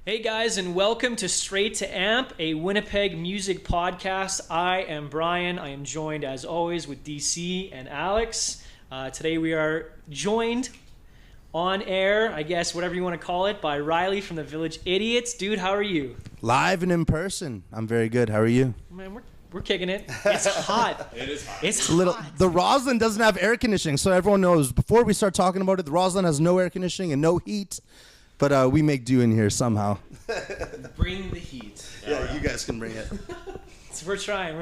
Hey guys, and welcome to Straight to Amp, a Winnipeg music podcast. I am Brian. I am joined, as always, with DC and Alex. Today we are joined on air, I guess, whatever you want to call it, by Rylie from the Village Idiots. Dude, how are you? Live and in person. I'm very good. How are you? Man, we're kicking it. It's hot. It is hot. It's Little, hot. the Rosyln doesn't have air conditioning, so everyone knows. Before we start talking about it, the Rosyln has no air conditioning and no heat, but we make do in here somehow. Bring the heat. Yeah, you guys can bring it. So we're trying.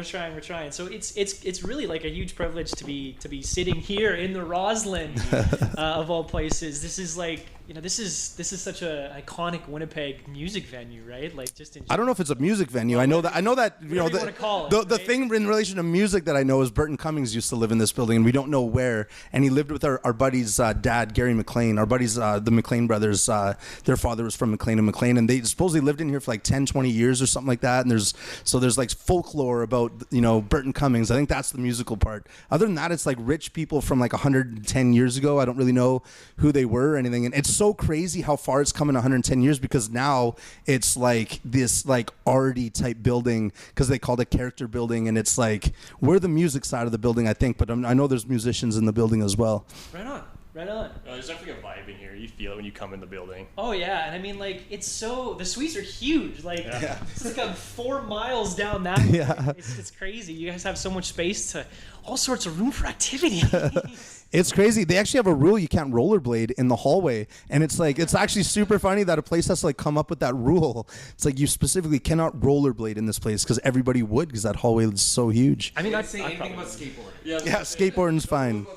So it's really like a huge privilege to be sitting here in the Rosyln of all places. This is like, this is such a iconic Winnipeg music venue, right? Like just in I don't know if it's a music venue. I know that the thing in relation to music that I know is Burton Cummings used to live in this building, and we don't know where. And he lived with our buddy's dad, Gary McLean. Our buddies, the McLean brothers, their father was from McLean and McLean, and they supposedly lived in here for like 10, 20 years or something like that. And there's like folklore about Burton Cummings. I think that's the musical part. Other than that, it's like rich people from like 110 years ago. I don't really know who they were or anything. And it's so crazy how far it's come in 110 years, because now it's like this like arty type building, because they called it character building, and it's like we're the music side of the building, I think, but I know there's musicians in the building as well. Right on. There's definitely a vibe in here. You feel it when you come in the building. Oh yeah, and I mean like the suites are huge. Like it's like a 4 miles down that way. Yeah. It's crazy. You guys have so much space to all sorts of room for activity. It's crazy. They actually have a rule you can't rollerblade in the hallway, and it's actually super funny that a place has to like come up with that rule. It's like you specifically cannot rollerblade in this place because everybody would, because that hallway is so huge. I mean, I'd say anything about skateboarding. Yeah, skateboarding's fine.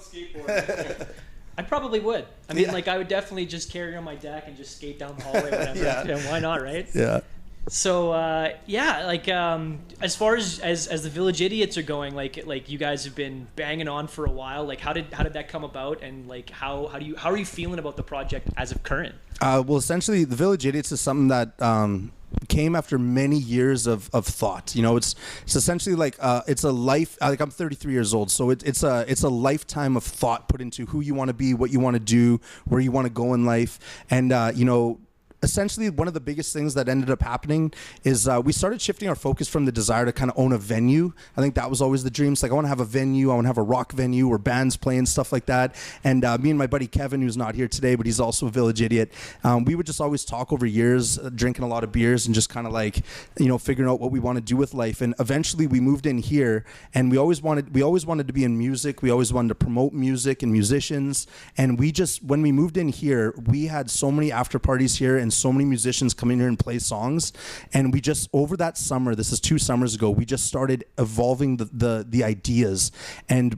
I probably would. I mean, Yeah. like I would definitely just carry on my deck and just skate down the hallway. Whatever. Yeah. Why not, right? Yeah. So as far as the Village Idiots are going, like you guys have been banging on for a while. Like how did that come about, and like how are you feeling about the project as of current? Well, essentially, the Village Idiots is something that came after many years of thought. It's essentially like it's a life. Like I'm 33 years old, so it's a lifetime of thought put into who you want to be, what you want to do, where you want to go in life, and essentially, one of the biggest things that ended up happening is we started shifting our focus from the desire to kind of own a venue. I think that was always the dream. It's like, I want to have a venue. I want to have a rock venue where bands play and stuff like that. And me and my buddy Kevin, who's not here today, but he's also a Village Idiot, we would just always talk over years, drinking a lot of beers and just kind of like, figuring out what we want to do with life. And eventually we moved in here, and we always wanted to be in music. We always wanted to promote music and musicians. And when we moved in here, we had so many after parties here and so many musicians come in here and play songs, and we just, over that summer, this is 2 summers ago, we just started evolving the ideas. And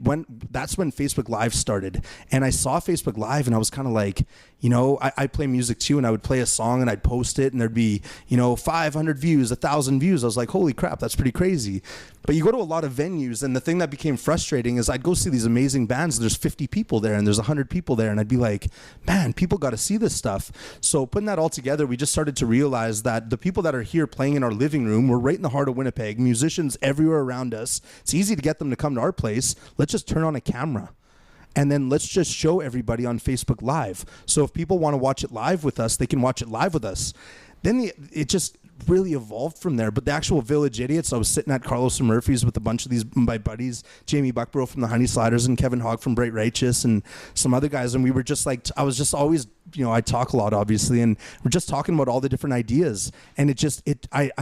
that's when Facebook Live started, and I saw Facebook Live, and I was kind of like, I play music too, and I would play a song and I'd post it, and there'd be 500 views, 1,000 views. I was like, holy crap, that's pretty crazy. But you go to a lot of venues, and the thing that became frustrating is I'd go see these amazing bands, there's 50 people there and there's 100 people there, and I'd be like, man, people got to see this stuff. So putting that all together, we just started to realize that the people that are here playing in our living room, we're right in the heart of Winnipeg, musicians everywhere around us. It's easy to get them to come to our place. Let's just turn on a camera, and then let's just show everybody on Facebook Live. So if people want to watch it live with us, they can watch it live with us. Then it just really evolved from there. But the actual Village Idiots, I was sitting at Carlos and Murphy's with a bunch of my buddies, Jamie Buckborough from the Honey Sliders and Kevin Hogg from Bright Righteous and some other guys, and we were just like, I was just always, I talk a lot obviously, and we're just talking about all the different ideas, and I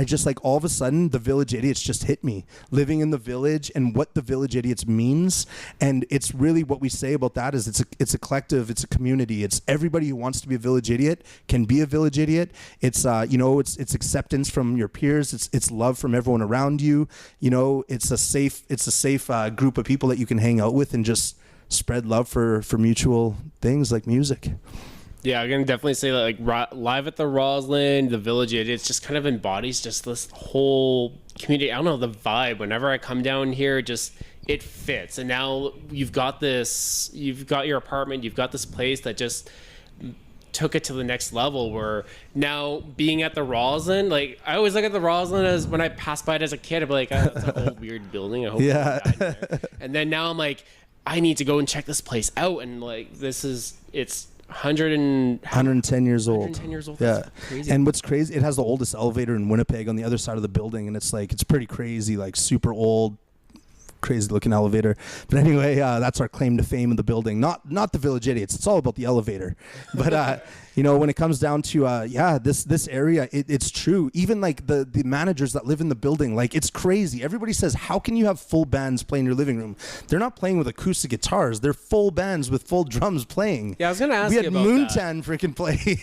just like, all of a sudden the Village Idiots just hit me, living in the village and what the Village Idiots means. And it's really, what we say about that is it's a collective, it's a community, it's everybody who wants to be a Village Idiot can be a Village Idiot. It's it's acceptance from your peers, it's love from everyone around you. It's a safe group of people that you can hang out with and just spread love for mutual things like music. Yeah, I can definitely say that, like, live at the Rosyln, the Village Idiots just kind of embodies just this whole community. I don't know, the vibe. Whenever I come down here, it fits. And now you've got your apartment, you've got this place that just took it to the next level, where now being at the Rosyln, like, I always look at the Rosyln as, when I passed by it as a kid, I'd be like, oh, that's an old weird building. I hope no one died there. And then now I'm like, I need to go and check this place out. And like, it's 110 years old. 110 years old. Yeah. That's crazy. And what's crazy, it has the oldest elevator in Winnipeg on the other side of the building, and it's pretty crazy, like super old, crazy looking elevator. But anyway, that's our claim to fame in the building. Not the Village Idiots. It's all about the elevator. But when it comes down to this area, it's true. Even like the managers that live in the building, like it's crazy. Everybody says, how can you have full bands play in your living room? They're not playing with acoustic guitars. They're full bands with full drums playing. Yeah, I was gonna ask we you had about Moontan freaking play.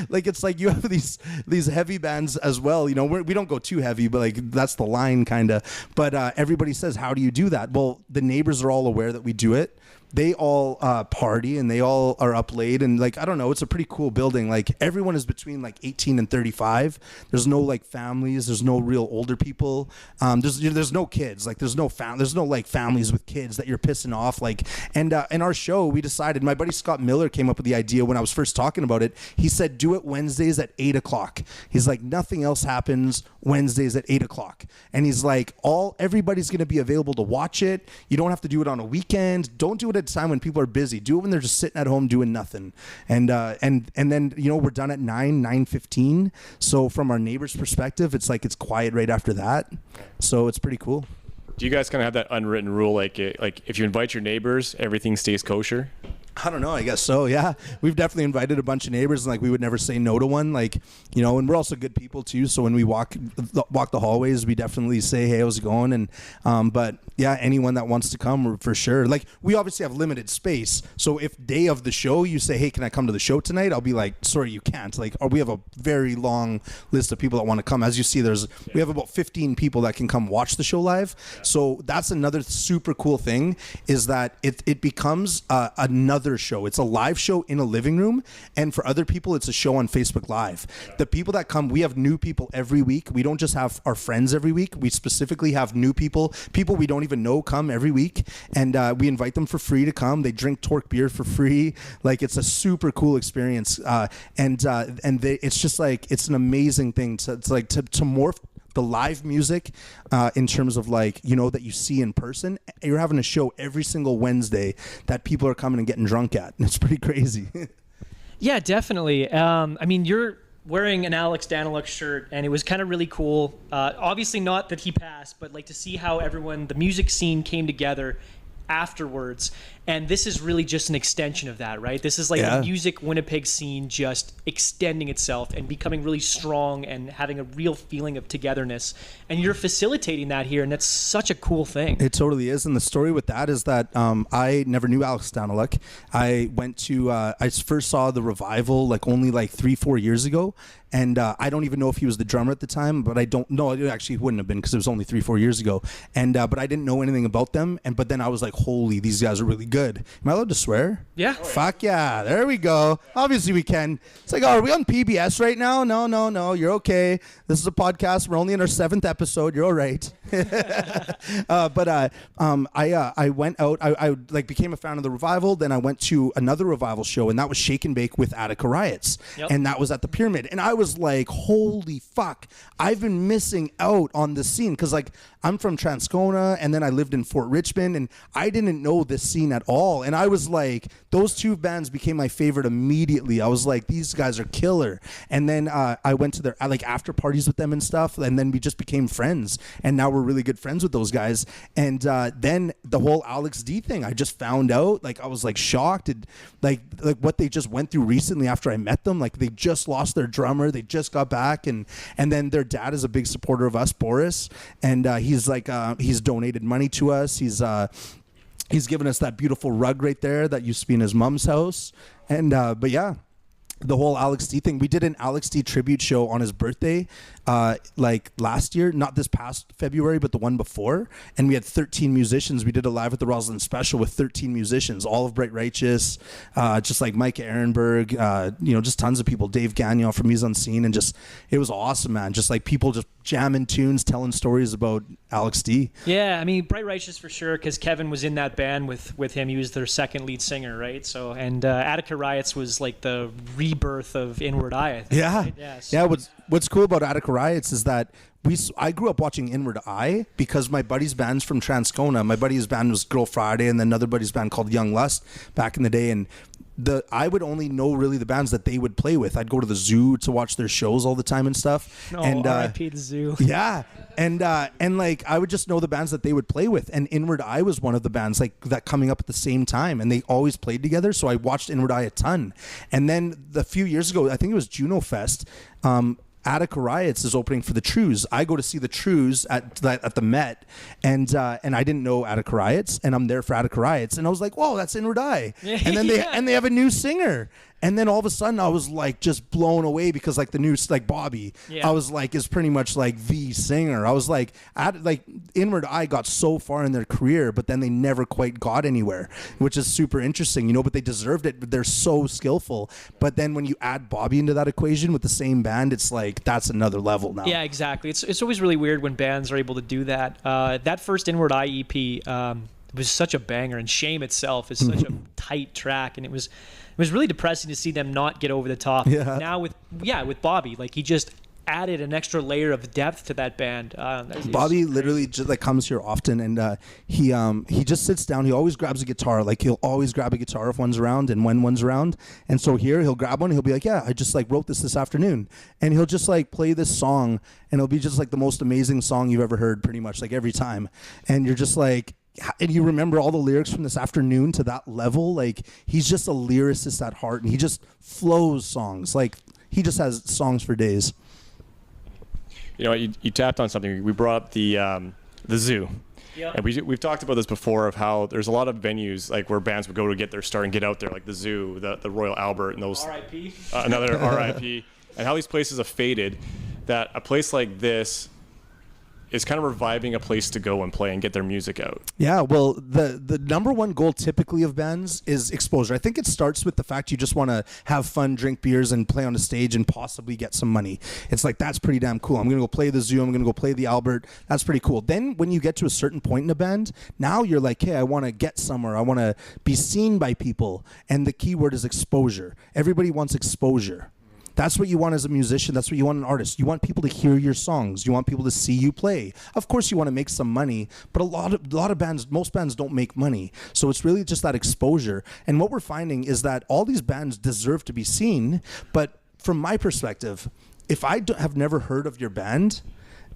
Like it's like you have these heavy bands as well. You know, we don't go too heavy, but like that's the line kind of. But everybody says, how do you do that? Well, the neighbors are all aware that we do it. They all party and they all are up late, and like I don't know, it's a pretty cool building. Like everyone is between like 18 and 35. There's no like families. There's no real older people. There's no kids. Like there's no like families with kids that you're pissing off. Like and in our show, we decided. My buddy Scott Miller came up with the idea when I was first talking about it. He said, do it Wednesdays at 8:00. He's like, nothing else happens Wednesdays at 8:00, and he's like, everybody's gonna be available to watch it. You don't have to do it on a weekend. Don't do it at a time when people are busy. Do it when they're just sitting at home doing nothing. And then we're done at 9:15. So from our neighbors' perspective, it's like it's quiet right after that. So it's pretty cool. Do you guys kind of have that unwritten rule, like if you invite your neighbors, everything stays kosher? I don't know. I guess so. Yeah, we've definitely invited a bunch of neighbors, and like we would never say no to one. Like and we're also good people too. So when we walk the hallways, we definitely say, "Hey, how's it going?" And but yeah, anyone that wants to come, for sure. Like we obviously have limited space. So if day of the show you say, "Hey, can I come to the show tonight?" I'll be like, "Sorry, you can't." Like, or we have a very long list of people that want to come. As you see, we have about 15 people that can come watch the show live. Yeah. So that's another super cool thing is that it becomes another show. It's a live show in a living room, and for other people it's a show on Facebook Live. The people that come, we have new people every week. We don't just have our friends every week. We specifically have new people we don't even know come every week, and we invite them for free to come. They drink Torque beer for free. Like it's a super cool experience, it's just like it's an amazing thing to morph the live music in terms of like that you see in person. You're having a show every single Wednesday that people are coming and getting drunk at. It's pretty crazy. Yeah, definitely. I mean, you're wearing an Alex Daniluk shirt, and it was kind of really cool. Obviously not that he passed, but like to see how the music scene came together afterwards. And this is really just an extension of that, right? This is like the music Winnipeg scene just extending itself and becoming really strong and having a real feeling of togetherness. And you're facilitating that here, and that's such a cool thing. It totally is. And the story with that is that I never knew Alex Daniluk. I first saw the Revival like only like 3-4 years ago. And I don't even know if he was the drummer at the time, but I don't know. It actually wouldn't have been because it was only 3-4 years ago. And but I didn't know anything about them. But then I was like, holy, these guys are really good. Am I allowed to swear? Yeah. Fuck yeah. There we go. Obviously we can. It's like, are we on PBS right now? No. You're okay. This is a podcast. We're only in our 7th episode. You're all right. I went out. I like became a fan of the Revival. Then I went to another Revival show, and that was Shake and Bake with Attica Riots. Yep. And that was at the Pyramid. And I was like, holy fuck. I've been missing out on this scene because like I'm from Transcona, and then I lived in Fort Richmond, and I didn't know this scene at all. And I was like, those two bands became my favorite immediately. I was like, these guys are killer. And then I went to their like after parties with them and stuff, and then we just became friends. And now we're really good friends with those guys. And then the whole Alex D thing, I just found out. Like I was like shocked at like what they just went through recently after I met them. Like they just lost their drummer. They just got back, and then their dad is a big supporter of us, Boris, and he's like he's donated money to us. He's given us that beautiful rug right there that used to be in his mom's house. And but yeah, the whole Alex D thing. We did an Alex D tribute show on his birthday, like last year, not this past February, but the one before. And we had 13 musicians. We did a live at the Rosyln special with 13 musicians, all of Bright Righteous, just like Mike Ehrenberg, just tons of people, Dave Gagnon from Mise en Scene. And just, it was awesome, man. Just like people just jamming tunes, telling stories about Alex D. Yeah, I mean, Bright Righteous for sure, because Kevin was in that band with him. He was their second lead singer, right? So, and Attica Riots was like the rebirth of Inward Eye, I think. Yeah. Right? Yeah, so. Yeah, what's cool about Attica Riots is that I grew up watching Inward Eye because my buddy's band's from Transcona. My buddy's band was Girl Friday, and then another buddy's band called Young Lust back in the day. And I would only know really the bands that they would play with. I'd go to the zoo to watch their shows all the time and stuff. No, and R.I.P. the zoo. Yeah. And like I would just know the bands that they would play with. And Inward Eye was one of the bands like that coming up at the same time, and they always played together. So I watched Inward Eye a ton. And then a few years ago, I think it was Juno Fest, Attica Riots is opening for the Trews. I go to see the Trews at the Met, and I didn't know Attica Riots, and I'm there for Attica Riots, and I was like, "Whoa, that's Inward Eye!" And then they have a new singer, and then all of a sudden I was like just blown away because like the new like Bobby, I was like is pretty much like the singer. I was like, Inward Eye got so far in their career, but then they never quite got anywhere, which is super interesting, But they deserved it. They're so skillful, but then when you add Bobby into that equation with the same band, it's like that's another level now. Yeah, exactly. It's always really weird when bands are able to do that. That first Inward Eye EP was such a banger, and Shame itself is such a tight track, and it was really depressing to see them not get over the top. Yeah. Now with Bobby, like he just added an extra layer of depth to that band. Bobby literally just like comes here often, and he just sits down. He always grabs a guitar. Like he'll always grab a guitar if one's around and when one's around. And so here he'll grab one. And he'll be like, "Yeah, I just like wrote this afternoon," and he'll just like play this song, and it'll be just like the most amazing song you've ever heard, pretty much like every time. And you're just like. And you remember all the lyrics from this afternoon to that level. Like he's just a lyricist at heart, and he just flows songs. Like he just has songs for days. You tapped on something. We brought up the zoo. Yeah. And we've talked about this before of how there's a lot of venues like where bands would go to get their start and get out there, like the zoo, the Royal Albert, and those. R.I.P. Another R.I.P. And how these places have faded. That a place like this is kind of reviving a place to go and play and get their music out. Yeah, well, the number one goal typically of bands is exposure. I think it starts with the fact you just want to have fun, drink beers, and play on a stage and possibly get some money. It's like, that's pretty damn cool. I'm going to go play the zoo. I'm going to go play the Albert. That's pretty cool. Then when you get to a certain point in a band, now you're like, hey, I want to get somewhere. I want to be seen by people. And the key word is exposure. Everybody wants exposure. That's what you want as a musician. That's what you want an artist. You want people to hear your songs. You want people to see you play. Of course, you want to make some money, but a lot of bands, most bands don't make money. So it's really just that exposure. And what we're finding is that all these bands deserve to be seen. But from my perspective, if I have never heard of your band,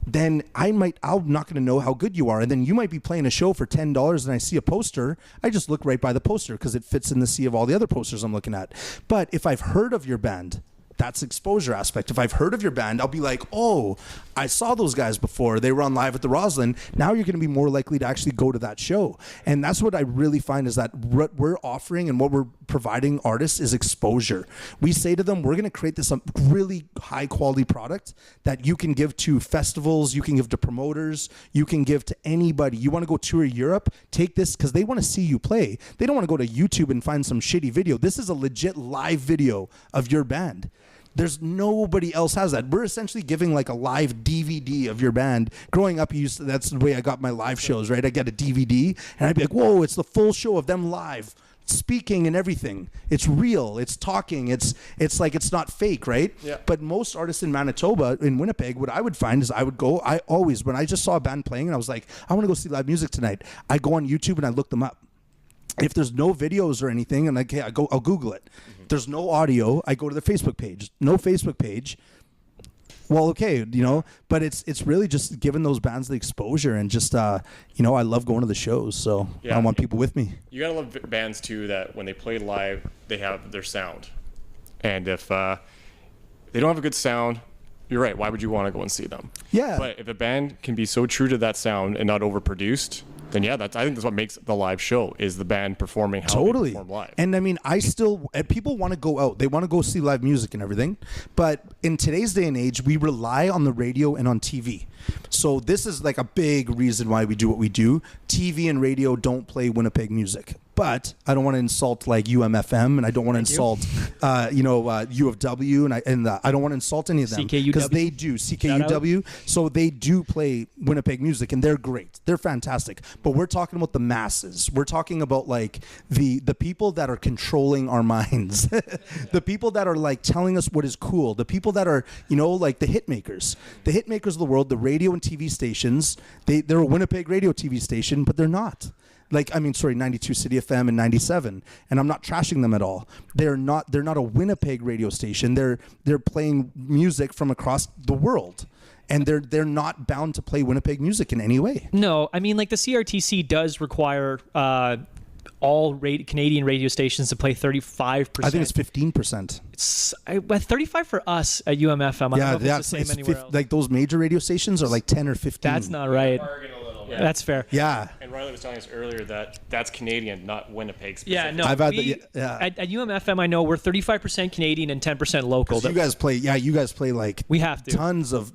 then I'm not going to know how good you are. And then you might be playing a show for $10 and I see a poster. I just look right by the poster because it fits in the sea of all the other posters I'm looking at. But if I've heard of your band, that's exposure aspect. If I've heard of your band, I'll be like, oh, I saw those guys before. They were on live at the Rosyln. Now you're going to be more likely to actually go to that show. And that's what I really find is that what we're offering and what we're providing artists is exposure. We say to them, we're going to create this really high quality product that you can give to festivals, you can give to promoters, you can give to anybody. You want to go tour Europe, take this because they want to see you play. They don't want to go to YouTube and find some shitty video. This is a legit live video of your band. There's nobody else has that. We're essentially giving like a live DVD of your band. Growing up, that's the way I got my live shows, right? I get a DVD and I'd be like, whoa, it's the full show of them live, speaking and everything. It's real. It's talking. It's like it's not fake, right? Yeah. But most artists in Manitoba, in Winnipeg, what I would find is when I just saw a band playing and I was like, I want to go see live music tonight, I go on YouTube and I look them up. If there's no videos or anything, and I'll Google it. Mm-hmm. There's no audio, I go to the Facebook page. No Facebook page. Well, okay, but it's really just giving those bands the exposure and just, I love going to the shows, so I want people with me. You gotta love bands too that when they play live, they have their sound, and if they don't have a good sound, you're right. Why would you want to go and see them? Yeah. But if a band can be so true to that sound and not overproduced, then I think that's what makes the live show is the band performing how they perform live. And I mean, people want to go out. They want to go see live music and everything. But in today's day and age, we rely on the radio and on TV. So this is like a big reason why we do what we do. TV and radio don't play Winnipeg music. But I don't want to insult like UMFM, and I don't want to insult, U of W, and I don't want to insult any of them because they do CKUW. So they do play Winnipeg music, and they're great. They're fantastic. But we're talking about the masses. We're talking about like the people that are controlling our minds, the people that are like telling us what is cool, the people that are like the hit makers of the world, the radio and TV stations. They're a Winnipeg radio TV station, but they're not. Like, I mean, sorry, 92 City FM and 97. And I'm not trashing them at all. They're not a Winnipeg radio station. They're playing music from across the world. And they're not bound to play Winnipeg music in any way. No, I mean, like the CRTC does require all Canadian radio stations to play 35%. I think it's 15%. It's 35 for us at UMFM. I don't know if it's the same anywhere else. Like those major radio stations are like 10 or 15. That's not right. Yeah. That's fair. Yeah. And Rylie was telling us earlier that that's Canadian, not Winnipeg specific. Yeah, no. I've had at UMFM, I know we're 35% Canadian and 10% local. You guys play like we have to tons of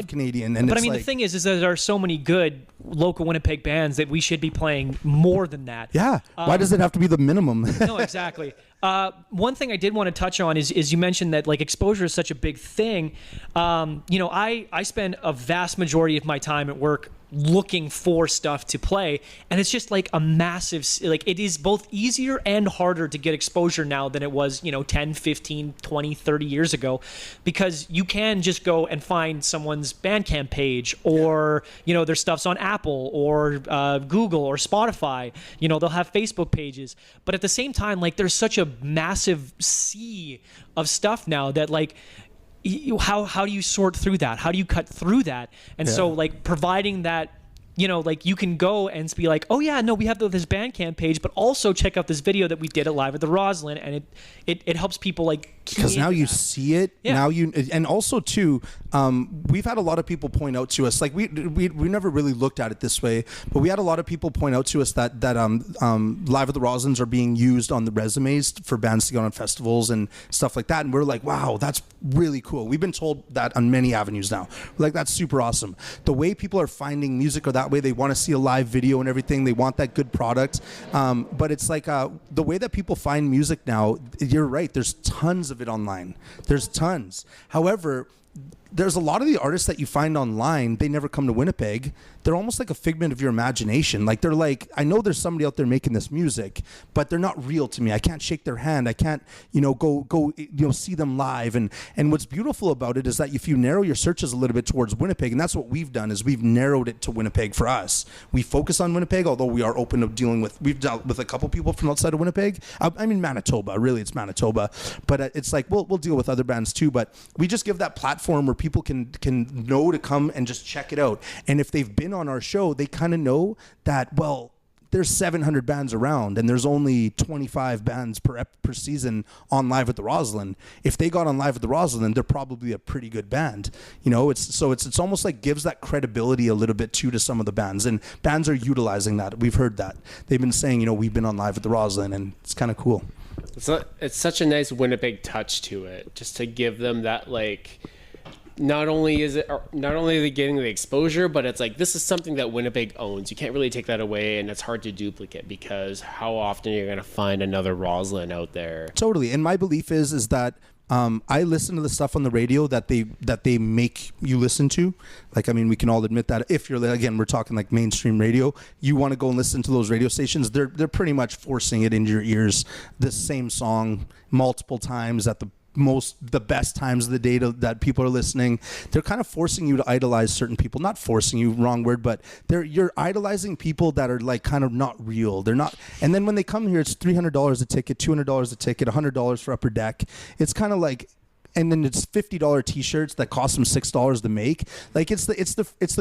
Canadian. But I mean, the thing is that there are so many good local Winnipeg bands that we should be playing more than that. Yeah. Why does it have to be the minimum? No, exactly. One thing I did want to touch on is you mentioned that like exposure is such a big thing. I spend a vast majority of my time at work looking for stuff to play, and it's just like a massive, like it is both easier and harder to get exposure now than it was 10, 15, 20, 30 years ago, because you can just go and find someone's Bandcamp page, or their stuff's on Apple or Google or Spotify. They'll have Facebook pages, but at the same time, like there's such a massive sea of stuff now that like how do you sort through that? How do you cut through that? And so like providing that, like you can go and be like, oh yeah, no, we have this Bandcamp page, but also check out this video that we did at Live at the Rosyln, and it helps people like because now you see it. Yeah. Now and also too, we've had a lot of people point out to us, like we never really looked at it this way, but we had a lot of people point out to us that Live at the Rosyns are being used on the resumes for bands to go on festivals and stuff like that, and we're like, wow, that's really cool. We've been told that on many avenues now. We're like, that's super awesome. The way people are finding music or that way, they want to see a live video and everything. They want that good product. But it's like the way that people find music now, you're right. There's tons of it online. There's tons. However, there's a lot of the artists that you find online, they never come to Winnipeg. They're almost like a figment of your imagination. Like they're like, I know there's somebody out there making this music, but they're not real to me. I can't shake their hand. I can't, go see them live. And what's beautiful about it is that if you narrow your searches a little bit towards Winnipeg, and that's what we've done, is we've narrowed it to Winnipeg for us. We focus on Winnipeg, although we are open to we've dealt with a couple people from outside of Winnipeg. I mean, Manitoba, really, it's Manitoba. But it's like, we'll deal with other bands too, but we just give that platform where people can know to come and just check it out. And if they've been on our show, they kind of know that, well, there's 700 bands around and there's only 25 bands per season on Live at the Rosyln. If they got on Live at the Rosyln, they're probably a pretty good band. It's almost like gives that credibility a little bit too to some of the bands, and bands are utilizing that. We've heard that. They've been saying, we've been on Live at the Rosyln, and it's kind of cool. It's such a nice Winnipeg touch to it, just to give them that, like, not only are they getting the exposure, but it's like, this is something that Winnipeg owns. You can't really take that away, and it's hard to duplicate, because how often you're going to find another Rosyln out there? Totally. And my belief is that I listen to the stuff on the radio that they make you listen to. Like, I mean, we can all admit that if you're, again, we're talking like mainstream radio, you want to go and listen to those radio stations, they're pretty much forcing it into your ears, the same song multiple times at the best times of the day that people are listening. They're kind of forcing you to idolize certain people. Not forcing you, wrong word, but you're idolizing people that are like kind of not real. They're not. And then when they come here, it's $300 a ticket, $200 a ticket, $100 for upper deck. It's kind of like, and then it's $50 t-shirts that cost them $6 to make. Like it's the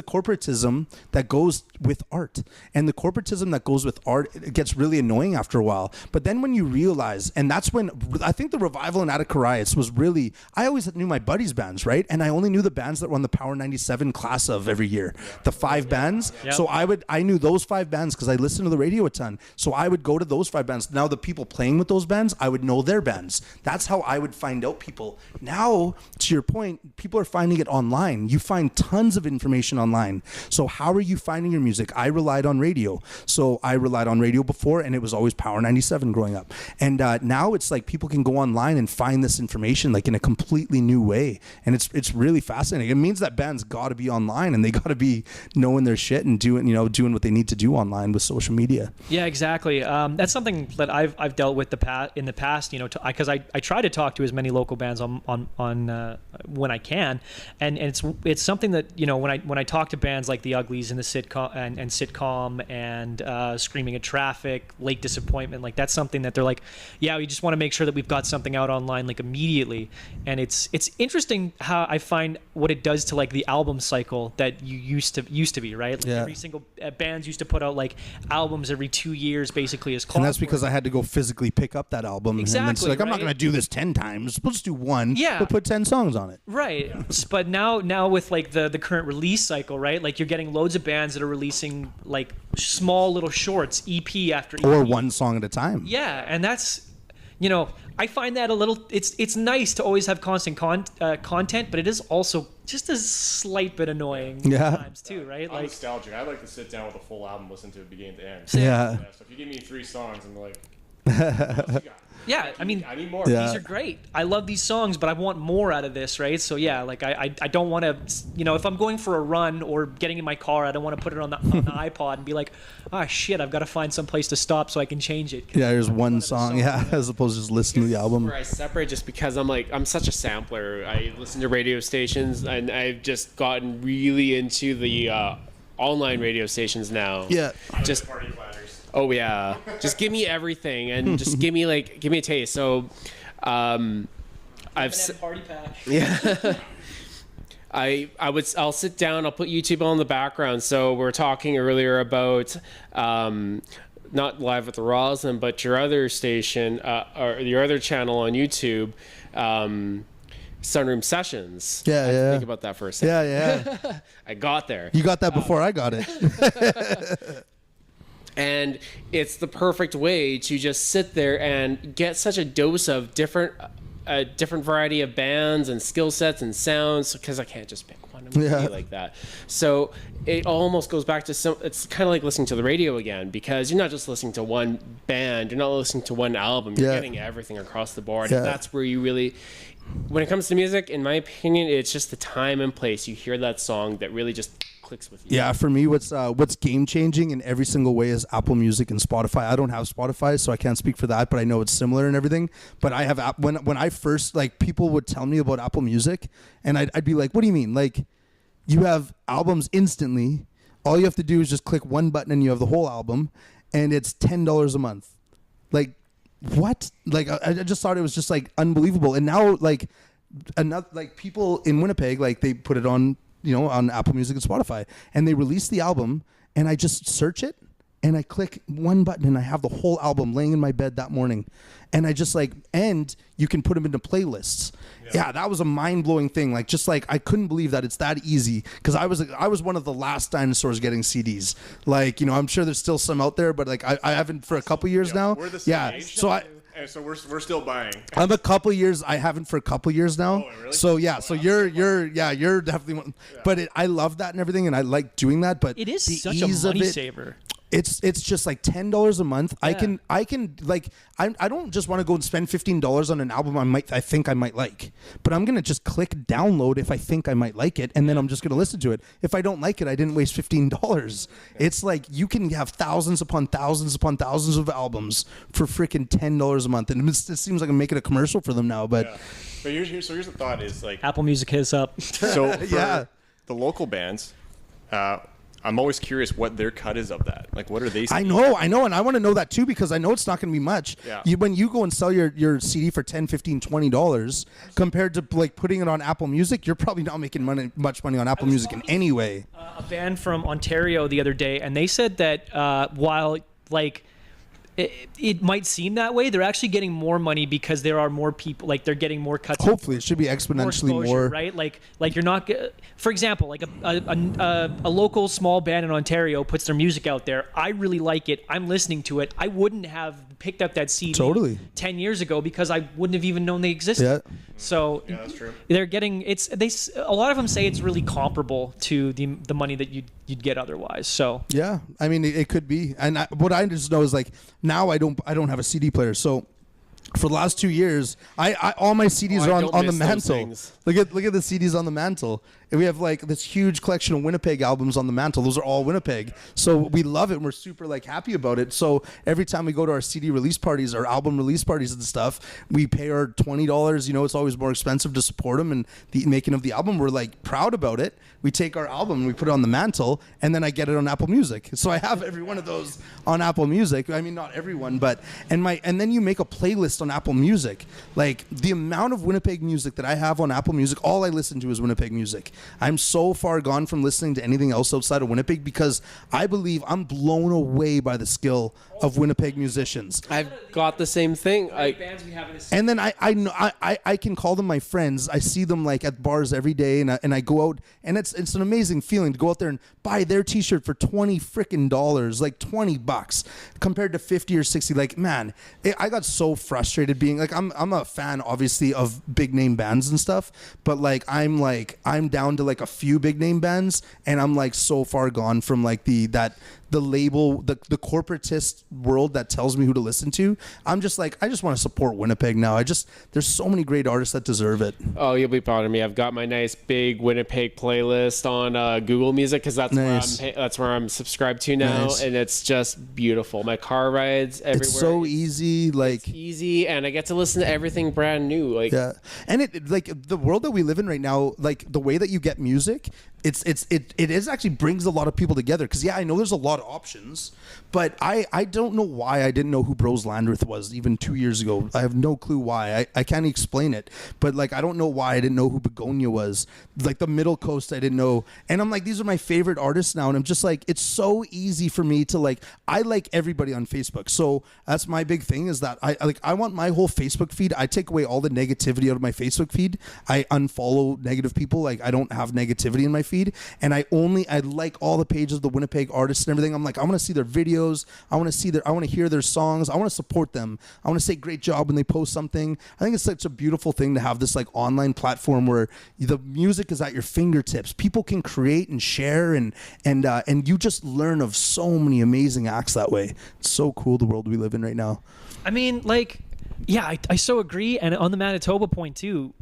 corporatism that goes with art, and the corporatism that goes with art, it gets really annoying after a while. But then when you realize, and that's when I think the revival in Attica Riots was really, I always knew my buddies' bands, right? And I only knew the bands that were on the Power 97 class of every year, the 5 bands. Yep. So I knew those 5 bands because I listened to the radio a ton. So I would go to those 5 bands. Now the people playing with those bands, I would know their bands. That's how I would find out people. Now, to your point, people are finding it online. You find tons of information online. So how are you finding your music? I relied on radio. So I relied on radio before, and it was always Power 97 growing up. And now it's like people can go online and find this information like in a completely new way. And it's really fascinating. It means that bands got to be online, and they got to be knowing their shit and doing what they need to do online with social media. Yeah, exactly. That's something that I've dealt with in the past, because I try to talk to as many local bands on on when I can, and it's something that, you know, when I talk to bands like the Uglies and the Sitcom and Sitcom and Screaming at Traffic, Late Disappointment, like that's something that they're like, yeah, we just want to make sure that we've got something out online like immediately. And it's interesting how I find what it does to like the album cycle that you used to be, right? Like every single bands used to put out like albums every 2 years basically as clockwork. And that's because I had to go physically pick up that album. Exactly, and it's like, I'm not right? going to do this 10 times. Let's do one. Yeah. But put 10 songs on it. Right. But now with like the current release cycle, right? Like you're getting loads of bands that are releasing like small little shorts, EP after EP. Or one song at a time. Yeah, and that's, you know, I find that a little, it's nice to always have constant content, but it is also just a slight bit annoying at times too, right? I'm Like nostalgic. I like to sit down with a full album, listen to it beginning to end. Yeah. So if you give me 3 songs, I'm like, what else you got? yeah, I mean, I need more. Yeah. these are great. I love these songs, but I want more out of this, right? So yeah, like I don't want to, you know, if I'm going for a run or getting in my car, I don't want to put it on the iPod and be like, ah, shit, I've got to find some place to stop so I can change it. Yeah, there's one song, as opposed to just listening to the album. Where I separate just because I'm such a sampler. I listen to radio stations, and I've just gotten really into the online radio stations now. Yeah. Just Party platters. oh yeah, just give me everything and just give me a taste. So, Party pack. yeah. I'll sit down, I'll put YouTube on the background. So we're talking earlier about not Live at the Rosyln, but your other station or your other channel on YouTube, Sunroom Sessions. Yeah, I had to yeah. think about that for a second. Yeah. I got there. You got that before I got it. And it's the perfect way to just sit there and get such a dose of different variety of bands and skill sets and sounds, because I can't just pick one movie like that. So it almost goes back to it's kind of like listening to the radio again, because you're not just listening to one band, you're not listening to one album, you're getting everything across the board. Yeah. And that's where you really, when it comes to music, in my opinion, it's just the time and place. You hear that song that really just clicks with you. Yeah, for me, what's game changing in every single way is Apple Music and Spotify. I don't have Spotify, so I can't speak for that, but I know it's similar and everything. But I have when I first, like, people would tell me about Apple Music, and I'd be like, what do you mean? Like, you have albums instantly. All you have to do is just click one button and you have the whole album, and it's $10 a month. Like, what? Like, I just thought it was just like unbelievable. And now, like, people in Winnipeg, like, they put it on, you know, on Apple Music and Spotify, and they release the album, and I just search it, and I click one button, and I have the whole album laying in my bed that morning, and I just and you can put them into playlists. Yeah, that was a mind-blowing thing. Like, just like, I couldn't believe that it's that easy, because I was one of the last dinosaurs getting CDs. Like, you know, I'm sure there's still some out there, but like I haven't for a couple years now. We're the same age. So we're still buying. I'm a couple years. I haven't for a couple years now. Oh, really? So yeah. So you're definitely one. Yeah. But I love that and everything, and I like doing that. But It is the such a ease of money it, saver. It's just like $10 a month. Yeah. I can like I don't just want to go and spend $15 on an album I think I might like, but I'm gonna just click download if I think I might like it, and then I'm just gonna listen to it. If I don't like it, I didn't waste $15. It's like you can have thousands upon thousands upon thousands of albums for freaking $10 a month, and it seems like I'm making a commercial for them now. But But here's the thought is, like, Apple Music hits up. so for Yeah. the local bands, I'm always curious what their cut is of that. Like, what are they I seeing? know, and I want to know that too, because I know it's not going to be much. Yeah. When you go and sell your CD for $10, $15, $20 compared to like putting it on Apple Music, you're probably not making much money on Apple Music in any way. A band from Ontario the other day, and they said that while like it might seem that way, they're actually getting more money because there are more people. Like, they're getting more cuts. Hopefully, it should be exponentially exposure, more. right? Like you're not. For example, like a local small band in Ontario puts their music out there. I really like it. I'm listening to it. I wouldn't have picked up that CD Totally 10 years ago because I wouldn't have even known they existed. Yeah. So Yeah, that's true. they're getting a lot of them say it's really comparable to the money that you'd get otherwise. So Yeah, I mean it could be, and what I just know is, like, now I don't have a CD player, so For the last 2 years, I all my CDs are on the mantle. Look at the CDs on the mantle. And we have like this huge collection of Winnipeg albums on the mantle. Those are all Winnipeg. So we love it and we're super like happy about it. So every time we go to our CD release parties, our album release parties and stuff, we pay our $20. You know, it's always more expensive to support them and the making of the album. We're like proud about it. We take our album and we put it on the mantle, and then I get it on Apple Music. So I have every one of those on Apple Music. I mean, not everyone, but and then you make a playlist on Apple Music. Like the amount of Winnipeg music that I have on Apple Music, all I listen to is Winnipeg music. I'm so far gone from listening to anything else outside of Winnipeg because I believe I'm blown away by the skill of Winnipeg musicians. I've got the same thing. And then I can call them my friends. I see them like at bars every day, and I go out, and it's an amazing feeling to go out there and buy their T-shirt for $20 freaking, like $20 compared to 50 or 60. Like, man, I got so frustrated being like I'm a fan obviously of big name bands and stuff, but I'm down to like a few big name bands, and I'm like so far gone from like the label, the corporatist world that tells me who to listen to. I'm just like, I just want to support Winnipeg now. There's so many great artists that deserve it. Oh, you'll be proud of me. I've got my nice big Winnipeg playlist on Google Music because that's where I'm subscribed to now, and it's just beautiful. My car rides everywhere. It's so easy, like it's easy, and I get to listen to everything brand new. Like yeah, and it like the world that we live in right now, like the way that you get music. It actually brings a lot of people together because I know there's a lot of options, but I don't know why I didn't know who Bros Landreth was even 2 years ago. I have no clue why. I can't explain it, but like I don't know why I didn't know who Begonia was. Like the Middle Coast, I didn't know, and I'm like, these are my favorite artists now, and I'm just like, it's so easy for me to like. I like everybody on Facebook, so that's my big thing is that I want my whole Facebook feed. I take away all the negativity out of my Facebook feed. I unfollow negative people. Like I don't have negativity in my feed. And I like all the pages of the Winnipeg artists and everything. I'm like, I want to see their videos. I want to hear their songs. I want to support them. I want to say great job when they post something. I think it's such a beautiful thing to have this like online platform where the music is at your fingertips. People can create and share and you just learn of so many amazing acts that way. It's so cool the world we live in right now. I mean, like, yeah, I so agree. And on the Manitoba point too,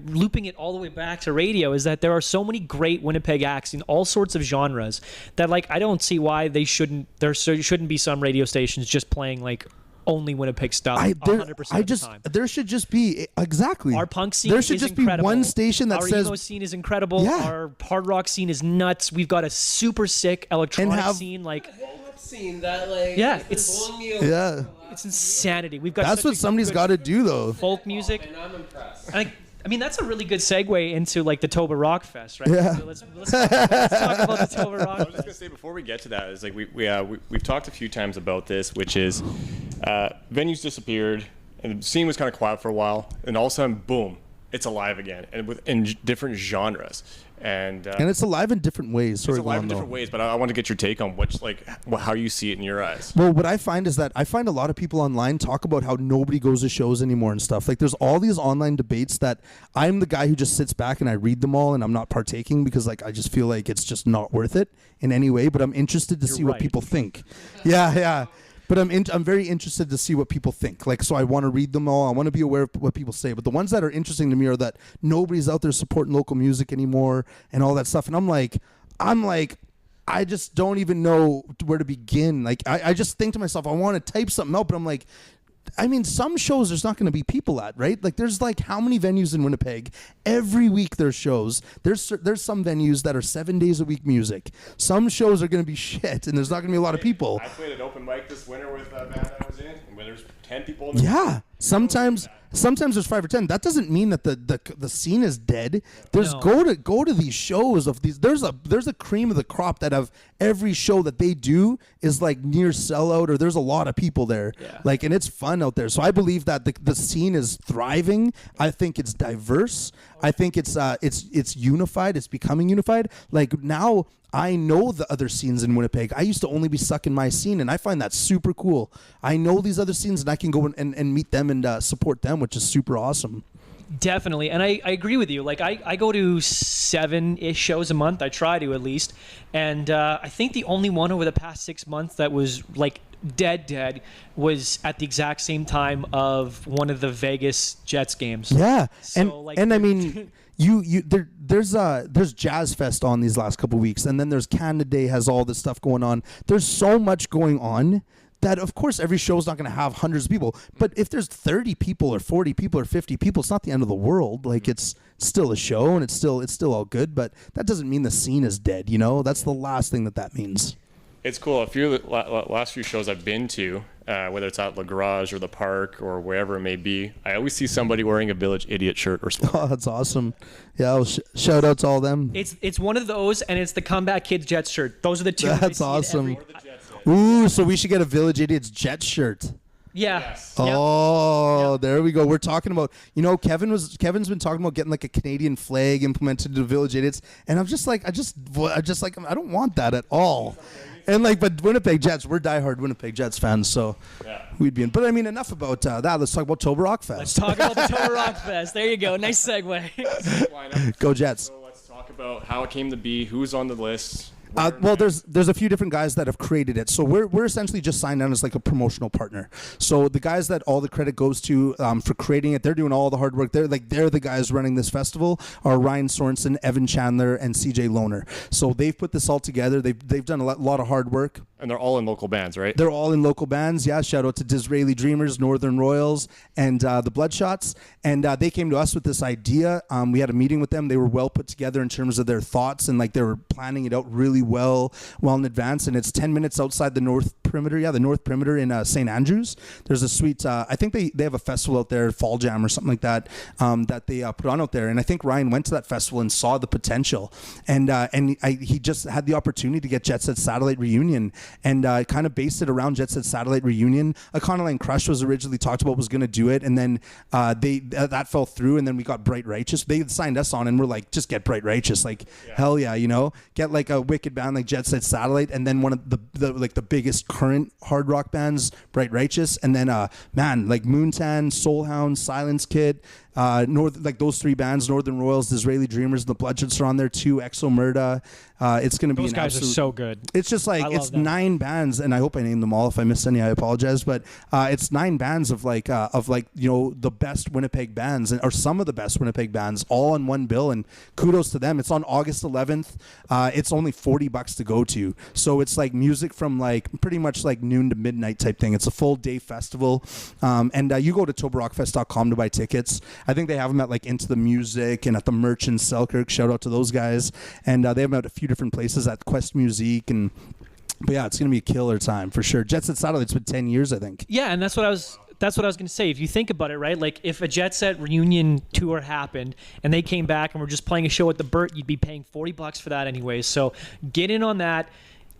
looping it all the way back to radio, is that there are so many great Winnipeg acts in all sorts of genres that like I don't see why there shouldn't be some radio stations just playing like only Winnipeg stuff 100% of the time. There should just be exactly our punk scene. There should is just incredible. be one station that our says emo scene is incredible. Yeah. Our hard rock scene is nuts. We've got a super sick electronic scene. Like scene that like it's insanity. We've got that's what somebody's got to do though. Folk music. And I'm impressed. I mean, that's a really good segue into like the Toba Rock Fest, right? Yeah. So let's talk about the Toba Rock I was just Fest. gonna say before we get to that is like we've talked a few times about this, which is venues disappeared and the scene was kind of quiet for a while, and all of a sudden, boom, it's alive again, and in different genres. And it's alive in different ways. It's alive in different ways, but I want to get your take on how you see it in your eyes. Well, what I find is that I find a lot of people online talk about how nobody goes to shows anymore and stuff. Like there's all these online debates that I'm the guy who just sits back and I read them all and I'm not partaking because like I just feel like it's just not worth it in any way. But I'm interested to see what people think. Yeah. But I'm very interested to see what people think. Like, so I want to read them all. I want to be aware of what people say. But the ones that are interesting to me are that nobody's out there supporting local music anymore and all that stuff. And I'm like, I just don't even know where to begin. Like, I just think to myself, I want to type something out, but I'm like, I mean, some shows there's not going to be people at, right? Like there's like how many venues in Winnipeg? Every week there's shows. There's some venues that are 7 days a week music. Some shows are going to be shit and there's not going to be a lot of people. I played an open mic this winter with a band I was in, and when there's 10 people in the Sometimes there's 5 or 10. That doesn't mean that the scene is dead. There's go to these shows of these. There's a cream of the crop that have every show that they do is like near sellout, or there's a lot of people there. Yeah. Like, and it's fun out there. So I believe that the scene is thriving. I think it's diverse. I think it's unified. It's becoming unified. Like now, I know the other scenes in Winnipeg. I used to only be stuck in my scene, and I find that super cool. I know these other scenes, and I can go and meet them and support them, which is super awesome. Definitely. And I agree with you. Like, I go to 7-ish shows a month. I try to at least. And I think the only one over the past 6 months that was, like, dead was at the exact same time of one of the Vegas Jets games. Yeah, So, and I mean, there's Jazz Fest on these last couple weeks, and then there's Canada Day has all this stuff going on. There's so much going on that, of course, every show is not going to have hundreds of people. But if there's 30 people or 40 people or 50 people, it's not the end of the world. Like, it's still a show, and it's still all good. But that doesn't mean the scene is dead. You know, that's the last thing that means. It's cool. A few of the last few shows I've been to, whether it's at La Garage or the park or wherever it may be, I always see somebody wearing a Village Idiot shirt or something. Oh, that's awesome. Yeah, I'll shout out to all them. It's one of those, and it's the Comeback Kids Jets shirt. Those are the two. That's awesome. Ooh, so we should get a Village Idiots Jet shirt. Yeah. Yes. Oh, Yep. There we go. We're talking about, Kevin's been talking about getting like a Canadian flag implemented to Village Idiots, and I'm just like, I don't want that at all. And but Winnipeg Jets, we're diehard Winnipeg Jets fans, so we'd be in. But I mean, enough about that. Let's talk about Toba Rock Fest. Let's talk about the Toba Rock Fest. There you go. Nice segue. Go Jets. So let's talk about how it came to be, who's on the list. Well, there's a few different guys that have created it. So we're essentially just signed on as like a promotional partner. So the guys that all the credit goes to for creating it, they're doing all the hard work. They're the guys running this festival are Ryan Sorensen, Evan Chandler, and CJ Lohner. So they've put this all together. They've done a lot of hard work. And they're all in local bands, right? They're all in local bands. Yeah, shout out to Disraeli Dreamers, Northern Royals, and the Bloodshots. And they came to us with this idea. We had a meeting with them. They were well put together in terms of their thoughts, and they were planning it out really well in advance. And it's 10 minutes outside the North Perimeter. Yeah, the North Perimeter in St. Andrews. There's a sweet, I think they have a festival out there, Fall Jam or something like that, that they put on out there. And I think Ryan went to that festival and saw the potential. And he just had the opportunity to get Jet Set Satellite Reunion, and kind of based it around Jet Set Satellite Reunion. Econoline Crush was originally talked about was going to do it, and then that fell through, and then we got Bright Righteous. They signed us on, and we're like, just get Bright Righteous. Hell yeah, get like a wicked band like Jet Set Satellite, and then one of the biggest current hard rock bands, Bright Righteous, and then Moontan, Soulhound, Silence Kid, those three bands, Northern Royals, Disraeli Dreamers, and the Bloodshots are on there too. Exo Murda. It's going to be those guys are so good. It's just it's 9 bands, and I hope I named them all. If I missed any, I apologize. But it's 9 bands of the best Winnipeg bands, or some of the best Winnipeg bands, all on one bill. And kudos to them. It's on August 11th. It's only $40 to go to, so it's music from pretty much noon to midnight type thing. It's a full day festival, and you go to tobarockfest.com to buy tickets. I think they have them at Into the Music and at the Merch in Selkirk. Shout out to those guys. And they have them at a few different places at Quest Music. But yeah, it's going to be a killer time for sure. Jet Set Satellite's been 10 years, I think. Yeah, and that's what I was going to say. If you think about it, right? If a Jet Set reunion tour happened and they came back and were just playing a show at the Burt, you'd be paying $40 for that anyways. So get in on that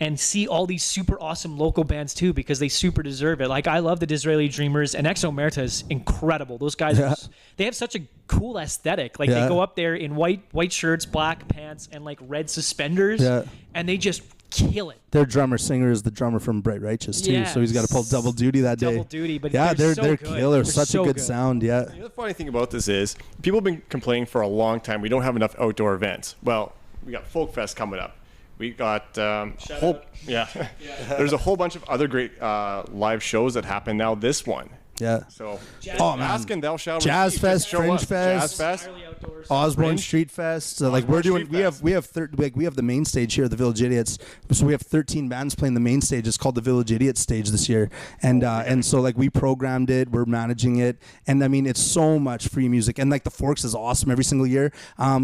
and see all these super awesome local bands too, because they super deserve it. I love the Disraeli Dreamers, and Exo Murda is incredible. Those guys, they have such a cool aesthetic. They go up there in white shirts, black pants, and red suspenders, and they just kill it. Their drummer singer is the drummer from Bright Righteous too, so he's got to pull double duty that day. Double duty, but they're so killer. Such a good sound. Yeah. The other funny thing about this is people have been complaining for a long time we don't have enough outdoor events. Well, we got Folk Fest coming up. We got there's a whole bunch of other great live shows that happen now. This one. Yeah. So, ask and thou shalt Jazz receive. Fest, Show Fringe up. Fest, Jazz Fest, Osborne Street Fest. We're doing. We have the main stage here at the Village Idiots. So we have 13 bands playing the main stage. It's called the Village Idiots stage this year, and so we programmed it. We're managing it, and I mean it's so much free music. And the Forks is awesome every single year.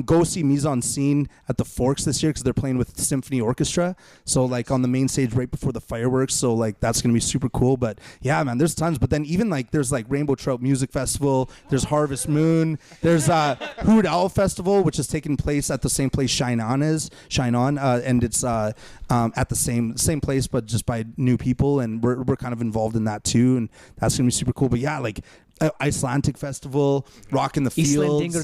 Go see Mise en Scene at the Forks this year because they're playing with Symphony Orchestra. So on the main stage right before the fireworks. So that's gonna be super cool. But yeah, man, there's tons. But then even there's Rainbow Trout Music Festival. There's Harvest Moon. There's Hoot Owl Festival, which is taking place at the same place Shine On, and it's at the same place, but just by new people, and we're kind of involved in that too, and that's gonna be super cool. But yeah, Icelandic Festival, Rock in the Fields.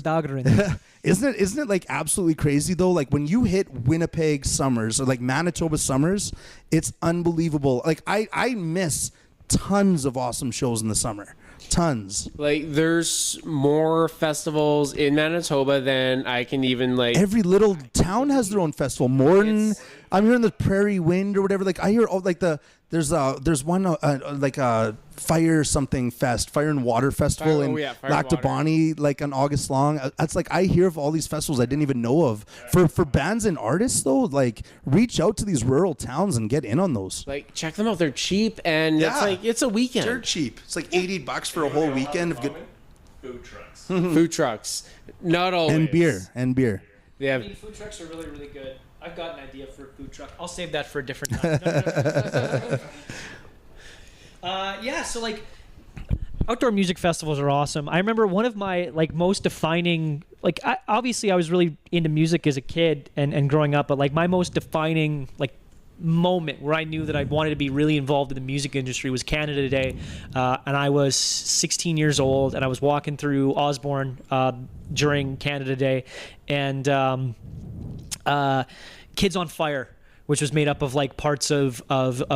Isn't it absolutely crazy though? When you hit Winnipeg summers or Manitoba summers, it's unbelievable. I miss tons of awesome shows in the summer. Tons. There's more festivals in Manitoba than I can even Every little town has their own festival. Morton, I'm hearing the Prairie Wind or whatever. I hear all the There's one like a fire and water festival in Lac du Bonnie, like on August long. That's like, I hear of all these festivals I didn't even know of. For bands and artists though, like reach out to these rural towns and get in on those. Like check them out. They're cheap and it's a weekend. They're cheap. It's like $80 for a whole weekend of good food trucks. Food trucks. Not always. And beer. Yeah. I mean, food trucks are really, really good. I've got an idea for a food truck. I'll save that for a different time. Yeah, so like outdoor music festivals are awesome. I remember one of my like most defining, like obviously I was really into music as a kid and growing up, but like my most defining like moment where I knew that I wanted to be really involved in the music industry was Canada Day. And I was 16 years old and I was walking through Osborne during Canada Day, and Kids on Fire, which was made up of like parts of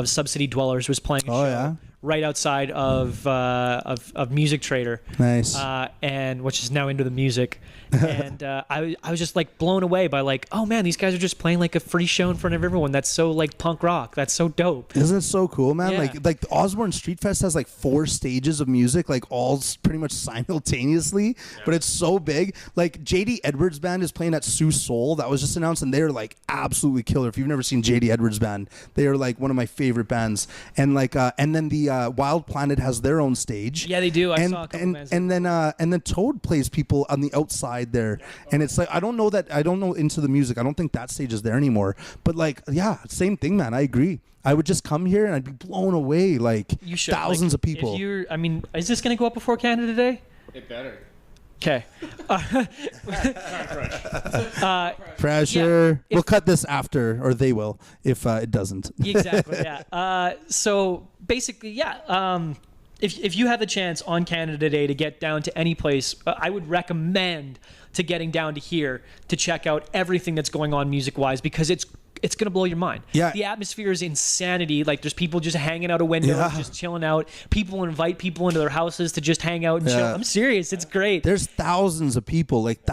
Subsidy Dwellers, was playing a show right outside of Music Trader. Nice. And which is now Into the Music. And I was just like blown away by like, oh man, these guys are just playing like a free show in front of everyone. That's so like punk rock. That's so dope. Isn't it so cool, man? Yeah. Like the Osborne Street Fest has like 4 stages of music, like all pretty much simultaneously, but it's so big. Like JD Edwards band is playing at Sioux Soul. That was just announced, and they're like absolutely killer. If you've never seen JD Edwards band, they are like one of my favorite bands. And like and then the Wild Planet has their own stage. Yeah, they do. I saw a couple bands. And then Toad plays people on the outside there, and it's like I don't know Into the Music. I don't think that stage is there anymore. But like, yeah, same thing, man. I agree. I would just come here and I'd be blown away. Like You should. thousands Like, of people. If you're, I mean, is this going to go up before Canada Day? It better. Okay. Pressure. Yeah, We'll cut this after, or they will if it doesn't. Exactly. Yeah. So basically, yeah. If you have the chance on Canada Day to get down to any place, I would recommend to getting down to here to check out everything that's going on music-wise, because it's going to blow your mind. Yeah. The atmosphere is insanity. Like there's people just hanging out a window, just chilling out. People invite people into their houses to just hang out and chill. I'm serious. It's great. There's thousands of people, like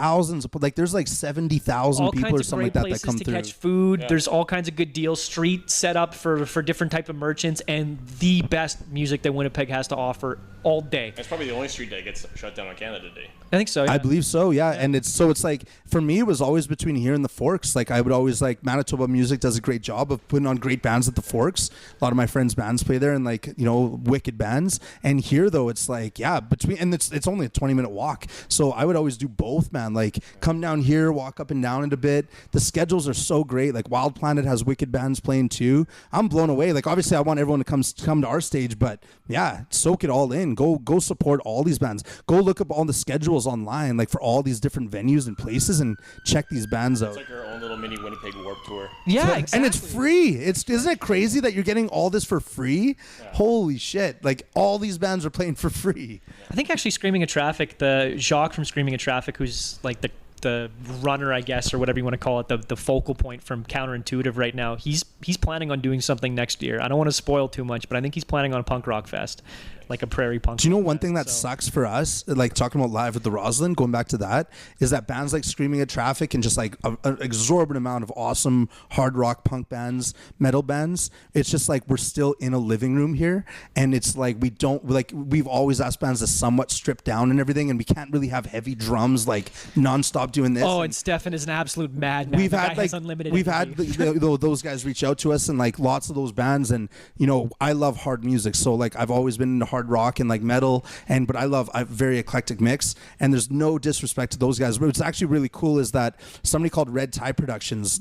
there's like 70,000 people or something like that that come to through. catch food. There's all kinds of good deals. Street set up for different type of merchants, and the best music that Winnipeg has to offer all day. That's probably the only street that gets shut down on Canada Day. I think so. Yeah. I believe so, yeah. And it's like, for me, it was always between here and the Forks. Like I would always like, Manitoba Music does a great job of putting on great bands at the Forks. A lot of my friends' bands play there, and like, you know, wicked bands. And here though, it's like, yeah, and it's only a 20-minute walk. So I would always do both, man. Like come down here, walk up and down it a bit. The schedules are so great. Like Wild Planet has wicked bands playing too. I'm blown away. Like obviously I want everyone to come to our stage, but yeah, soak it all in. Go support all these bands. Go look up all the schedules online, like for all these different venues and places, and check these bands out. It's like our own little mini Winnipeg Warp Tour. Yeah, exactly. And it's free. Isn't it crazy that you're getting all this for free? Yeah. Holy shit. Like all these bands are playing for free. I think actually Screaming at Traffic, the Jacques from Screaming at Traffic, who's like the runner, I guess, or whatever you want to call it, the focal point from Counterintuitive right now. He's planning on doing something next year. I don't want to spoil too much, but I think he's planning on a punk rock fest, like a prairie punk. Do you know one thing that sucks for us, like talking about live at the Rosyln, going back to that, is that bands like Screaming at Traffic and just like an exorbitant amount of awesome hard rock punk bands, metal bands, it's just like we're still in a living room here, and it's like we've always asked bands to somewhat strip down and everything, and we can't really have heavy drums like nonstop doing this. Oh, and Stefan is an absolute madman. We've had those guys reach out to us, and like lots of those bands, and you know, I love hard music, so like I've always been into hard rock and like metal, but I have a very eclectic mix, and there's no disrespect to those guys. But what's actually really cool is that somebody called Red Tie Productions,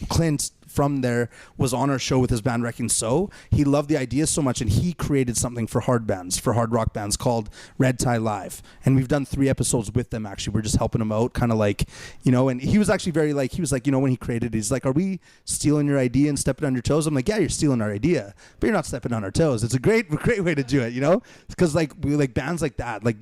Clint from there, was on our show with his band Wrecking So. He loved the idea so much, and he created something for hard rock bands called Red Tie Live, and we've done 3 episodes with them. Actually, we're just helping him out, kind of like, you know. And he was actually you know, when he created it, he's like, are we stealing your idea and stepping on your toes? I'm like, yeah, you're stealing our idea, but you're not stepping on our toes. It's a great way to do it, you know, because like we like bands like that, like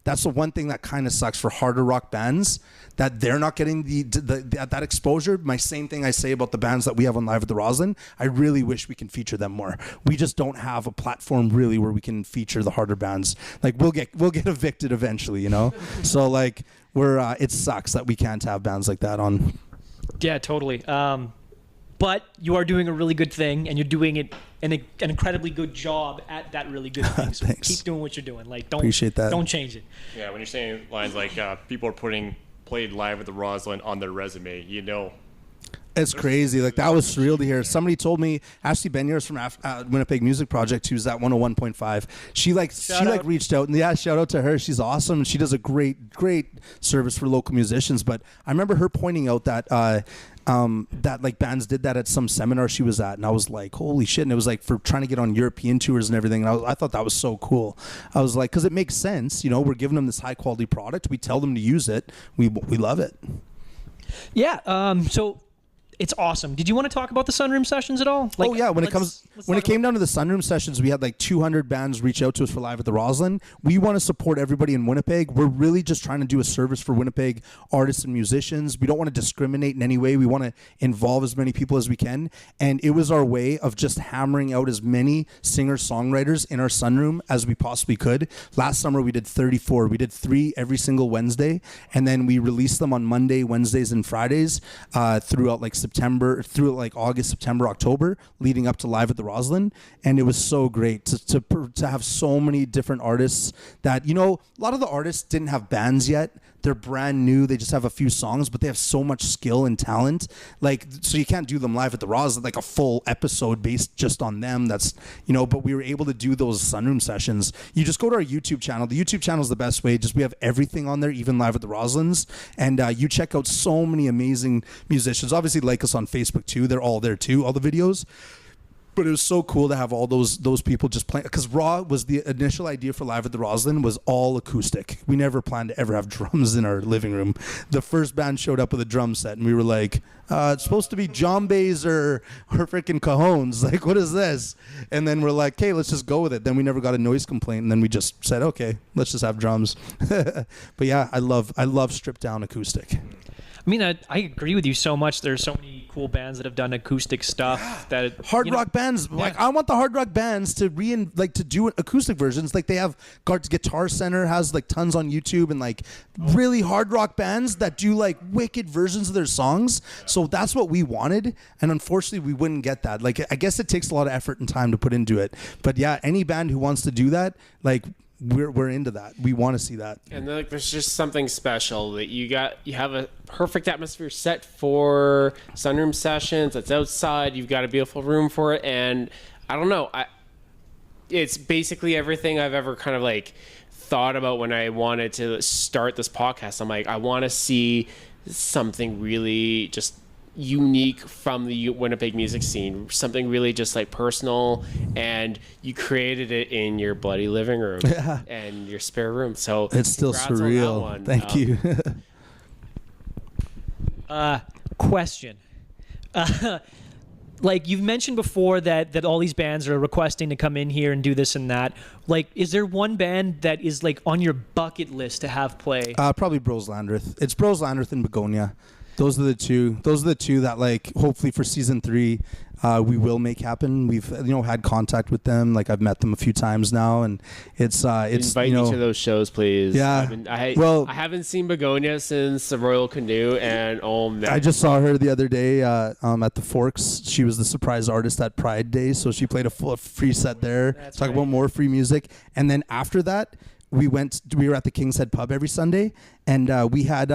that's the one thing that kind of sucks for harder rock bands, that they're not getting that exposure. My same thing I say about the bands that we have on Live at the Rosyln. I really wish we can feature them more. We just don't have a platform really where we can feature the harder bands. Like we'll get evicted eventually, you know. So like it sucks that we can't have bands like that on. Yeah, totally. but you are doing a really good thing, and you're doing it an incredibly good job at that really good thing. So Thanks. keep doing what you're doing. Like, don't Appreciate that. Don't change it. Yeah, when you're saying lines like people are played live at the Rosyln on their resume, you know. It's crazy. Like, that was surreal to hear. Somebody told me, Ashley Benyers from Winnipeg Music Project, who's at 101.5. She reached out, and yeah, shout out to her. She's awesome, and she does a great service for local musicians. But I remember her pointing out that that like bands did that at some seminar she was at, and I was like, holy shit. And it was like for trying to get on European tours and everything, and I thought that was so cool. I was like, because it makes sense, you know, we're giving them this high quality product, we tell them to use it, we love it. Yeah. So it's awesome. Did you want to talk about the Sunroom sessions at all? Like, oh yeah, when it came down to the Sunroom sessions, we had like 200 bands reach out to us for Live at the Rosyln. We want to support everybody in Winnipeg. We're really just trying to do a service for Winnipeg artists and musicians. We don't want to discriminate in any way. We want to involve as many people as we can, and it was our way of just hammering out as many singer-songwriters in our Sunroom as we possibly could. Last summer we did 34. We did 3 every single Wednesday, and then we released them on Monday, Wednesdays, and Fridays throughout like September, through like August, September, October, leading up to Live at the Rosyln. And it was so great to have so many different artists that, you know, a lot of the artists didn't have bands yet. They're brand new. They just have a few songs, but they have so much skill and talent. Like, so you can't do them live at the Rosyln, like a full episode based just on them. That's, you know, but we were able to do those Sunroom sessions. You just go to our YouTube channel. The YouTube channel is the best way. Just, we have everything on there, even Live at the Rosyns. And you check out so many amazing musicians. Obviously, like us on Facebook too. They're all there too, all the videos. But it was so cool to have all those people just playing, because Raw was the initial idea for Live at the Rosyln was all acoustic. We never planned to ever have drums in our living room. The first band showed up with a drum set, and we were like, it's supposed to be djembes or freaking cajones. Like, what is this? And then we're like, okay, let's just go with it. Then we never got a noise complaint, and then we just said, okay, let's just have drums. But yeah, I love stripped down acoustic. I mean, I agree with you so much. There's so many cool bands that have done acoustic stuff. That hard rock bands. Like, I want the hard rock bands to to do acoustic versions. Like, they have Guitar Center has like tons on YouTube, and like really hard rock bands that do like wicked versions of their songs. So that's what we wanted, and unfortunately we wouldn't get that. Like, I guess it takes a lot of effort and time to put into it. But yeah, any band who wants to do that, like, we're into that. We want to see that. And like, there's just something special that you have a perfect atmosphere set for Sunroom sessions. It's outside. You've got a beautiful room for it. And I don't know. It's basically everything I've ever kind of like thought about when I wanted to start this podcast. I'm like, I want to see something really just unique from the Winnipeg music scene, something really just like personal, and you created it in your bloody living room and your spare room. So it's still surreal. Thank you. Question. Like, you've mentioned before that all these bands are requesting to come in here and do this and that. Like, is there one band that is like on your bucket list to have play? Probably Rosyln. It's Rosyln and Begonia. Those are the two that, like, hopefully for season 3 we will make happen. We've had contact with them. Like, I've met them a few times now, and it's invite me to those shows, please. Yeah. I haven't seen Begonia since the Royal Canoe, and I just saw her the other day at the Forks. She was the surprise artist at Pride Day, so she played a full free set there. Talk about more free music, and then after that, we were at the King's Head Pub every Sunday, and we had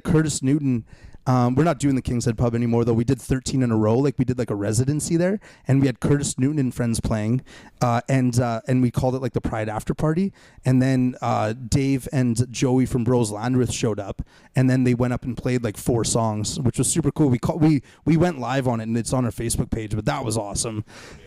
Curtis Newton. We're not doing the King's Head Pub anymore, though. We did 13 in a row. Like, we did like a residency there, and we had Curtis Newton and friends playing, and we called it like the Pride After Party. And then Dave and Joey from Rosyln showed up, and then they went up and played like 4 songs, which was super cool. We went live on it, and it's on our Facebook page, but that was awesome.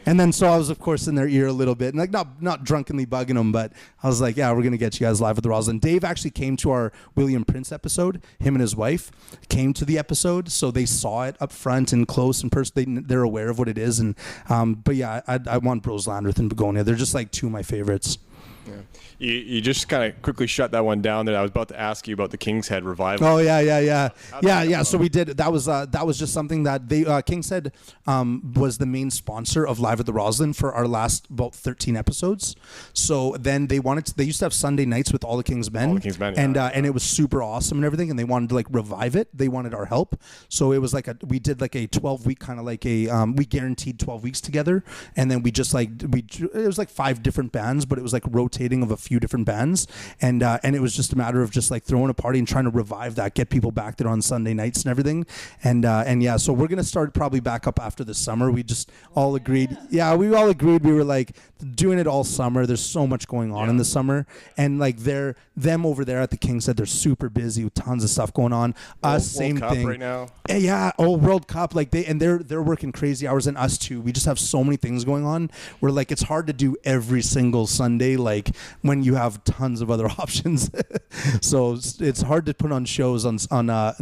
And then so I was, of course, in their ear a little bit, and like not drunkenly bugging them, but I was like, yeah, we're gonna get you guys live at the Rosyln. Dave actually came to our William Prince episode. Him and his wife came to the episode, so they saw it up front and close and person. They're aware of what it is, and but yeah, I want Rosyln and Begonia. They're just like 2 of my favorites. Yeah. You just kind of quickly shut that one down there. I was about to ask you about the King's Head revival. Oh yeah. So we did. That was just something that they King's Head was the main sponsor of Live at the Rosyln for our last about 13 episodes. So then they used to have Sunday nights with all the King's Men. And it was super awesome and everything. And they wanted to like revive it. They wanted our help. So it was like we did like a 12-week kind of like we guaranteed 12 weeks together. And then we just like it was like 5 different bands, but it was like rotating of a few different bands, and it was just a matter of just like throwing a party and trying to revive that, get people back there on Sunday nights and everything, and yeah, so we're gonna start probably back up after the summer. We just all agreed. Yeah, we all agreed. We were like doing it all summer. There's so much going on in the summer, and like them over there at the King's Head, they're super busy with tons of stuff going on. Same World Cup thing right now. Yeah, World Cup, like they're working crazy hours, and us too. We just have so many things going on. We're like, it's hard to do every single Sunday, like when you have tons of other options. So it's hard to put on shows on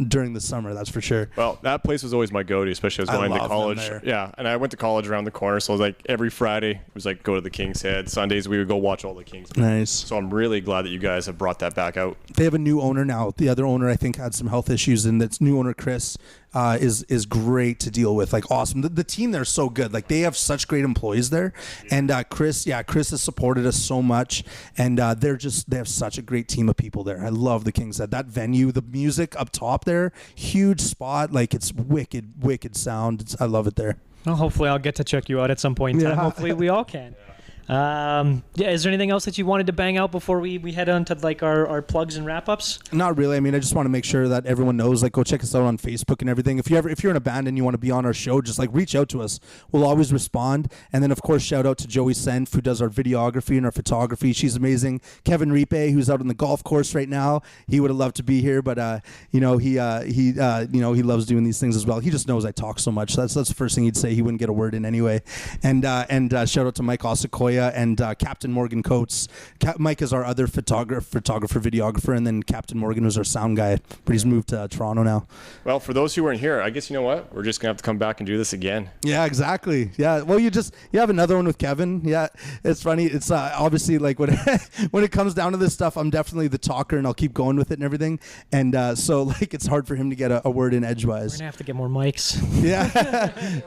during the summer, that's for sure. Well, that place was always my go-to, especially as I was going to college. Yeah, and I went to college around the corner, so it was like every Friday it was like go to the King's Head. Sundays we would go watch all the King's Men. Nice. So I'm really glad that you guys have brought that back out. They have a new owner now. The other owner, I think, had some health issues, and that's new owner Chris is great to deal with. Like, awesome. The team there is so good. Like, they have such great employees there, and Chris has supported us so much, and they have such a great team of people there. I love the King's Head. That venue, the music up top there, huge spot. Like, it's wicked sound. I love it there. Well, hopefully I'll get to check you out at some point in time. Hopefully we all can. Is there anything else that you wanted to bang out before we head on to like our plugs and wrap-ups? Not really. I mean, I just want to make sure that everyone knows, like, go check us out on Facebook and everything. If you're in a band and you want to be on our show, just like reach out to us. We'll always respond. And then of course, shout out to Joey Senf, who does our videography and our photography. She's amazing. Kevin Ripe, who's out on the golf course right now. He would have loved to be here, but he loves doing these things as well. He just knows I talk so much. That's the first thing he'd say. He wouldn't get a word in anyway. And shout out to Mike Osakoya and Captain Morgan Coates. Mike is our other photographer, videographer, and then Captain Morgan was our sound guy, but he's moved to Toronto now. Well, for those who weren't here, I guess you know what? We're just gonna have to come back and do this again. Yeah, exactly. Yeah. Well, you have another one with Kevin. Yeah, it's funny. It's obviously like when it comes down to this stuff, I'm definitely the talker, and I'll keep going with it and everything. And so like it's hard for him to get a word in edgewise. We're gonna have to get more mics. Yeah.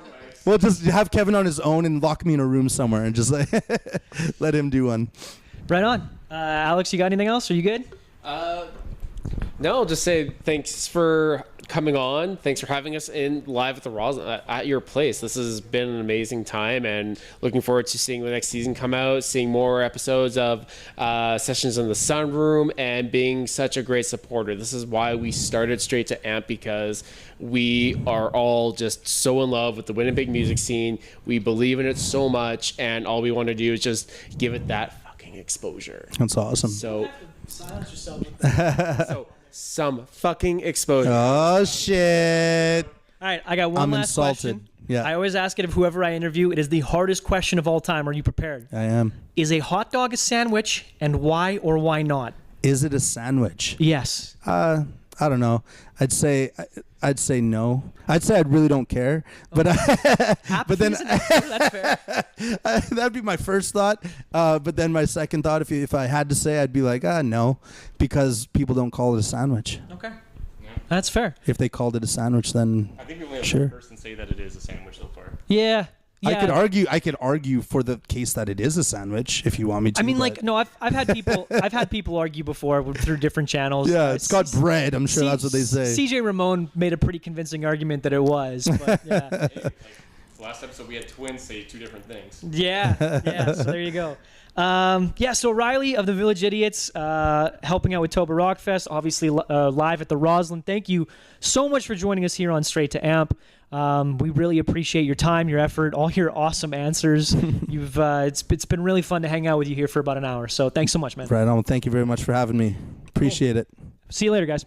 We'll just have Kevin on his own and lock me in a room somewhere and just like let him do one. Right on. Alex, you got anything else? Are you good? No, I'll just say thanks for coming on. Thanks for having us in live at the Rosyln at your place. This has been an amazing time, and looking forward to seeing the next season come out, seeing more episodes of Sessions in the Sunroom, and being such a great supporter. This is why we started Straight to Amp, because we are all just so in love with the Winnipeg music scene. We believe in it so much, and all we want to do is just give it that fucking exposure. That's awesome. So silence yourself with that. so some fucking exposure. Oh shit! All right, I got one last insulted. question. Yeah. I always ask it of whoever I interview. It is the hardest question of all time. Are you prepared? I am. Is a hot dog a sandwich, and why or why not? Is it a sandwich? Yes. I don't know. I'd say no. I'd say I really don't care. But but then that's fair. that'd be my first thought. But then my second thought, if I had to say, I'd be like, no, because people don't call it a sandwich. Okay. That's fair. If they called it a sandwich, then I think we only have sure. one person say that it is a sandwich so far. Yeah. I could argue for the case that it is a sandwich if you want me to. I mean, like, no, I've had people argue before through different channels. Yeah, it's got bread. I'm sure that's what they say. CJ Ramon made a pretty convincing argument that it was. But yeah. Hey, last episode we had twins say two different things. Yeah. So there you go. So Rylie of the Village Idiots, helping out with Toba Rockfest, obviously live at the Rosyln. Thank you so much for joining us here on Straight to Amp. We really appreciate your time, your effort, all your awesome answers. It's been really fun to hang out with you here for about an hour. So thanks so much, man. Right on. Thank you very much for having me. Appreciate it. See you later, guys.